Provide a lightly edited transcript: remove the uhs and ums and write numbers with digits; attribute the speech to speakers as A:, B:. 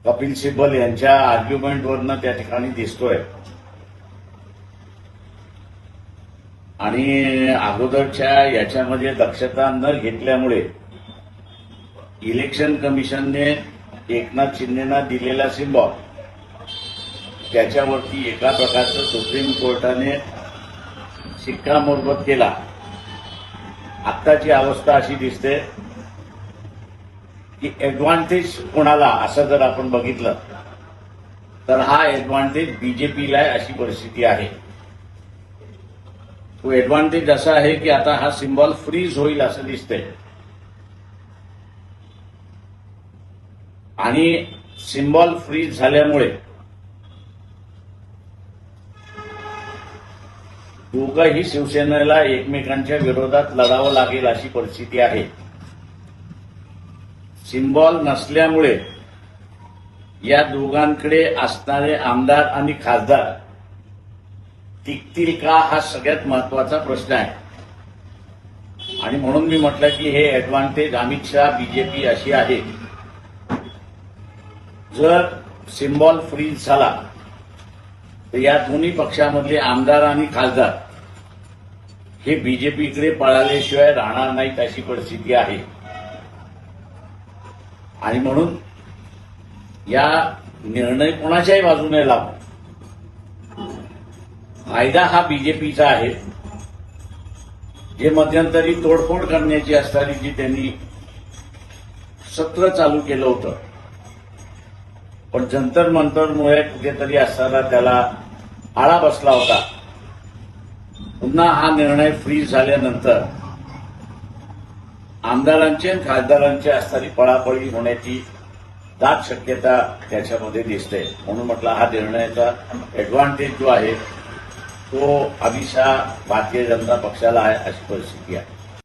A: कपिल सिब्बल यांच्या आर्ग्युमेंटवरनं त्या ठिकाणी दिसतोय आणि अगोदरच्या याच्यामध्ये दक्षता न घेतल्यामुळे इलेक्शन कमिशनने एकनाथ शिंदेना दिलेला सिम्बॉल त्याच्यावरती एका प्रकारचं सुप्रीम कोर्टाने शिक्कामोर्तब केला। आत्ताची अवस्था अशी दिसते की ऍडव्हान्टेज कोणाला असं जर आपण बघितलं तर हा ऍडव्हान्टेज बीजेपीला आहे अशी परिस्थिती आहे। तो ऍडव्हान्टेज असा आहे की आता हा सिम्बॉल फ्रीज होईल असं दिसतंय आणि सिम्बॉल फ्रीज झाल्यामुळे दोघंही शिवसेनेला एकमेकांच्या विरोधात लढावं लागेल अशी परिस्थिती आहे। सिम्बॉल नसल्यामुळे या दोघांकडे असणारे आमदार आणि खासदार टिकतील का हा सगळ्यात महत्वाचा प्रश्न आहे आणि म्हणून मी म्हटलं की हे ऍडव्हान्टेज अमित शहा बीजेपी अशी आहे। जर सिम्बॉल फ्रीज झाला तर या दोन्ही पक्षामधले आमदार आणि खासदार हे बीजेपीकडे पळाल्याशिवाय राहणार नाहीत अशी परिस्थिती आहे आणि म्हणून या निर्णय कोणाच्याही बाजूने लागू फायदा हा बीजेपीचा आहे। जे मध्यंतरी तोडफोड करण्याची असणारी जी त्यांनी सत्र चालू केलं होतं पण जंतर मंतरमुळे कुठेतरी असताना त्याला आळा बसला होता। पुन्हा हा निर्णय फ्रीज झाल्यानंतर आमदारांची आणि खासदारांची असणारी पळापळी होण्याची दाट शक्यता त्याच्यामध्ये दिसते। म्हणून म्हटलं हा निर्णयाचा ऍडव्हान्टेज जो आहे तो अमित शहा भारतीय जनता पक्षाला आहे अशी परिस्थिती आहे।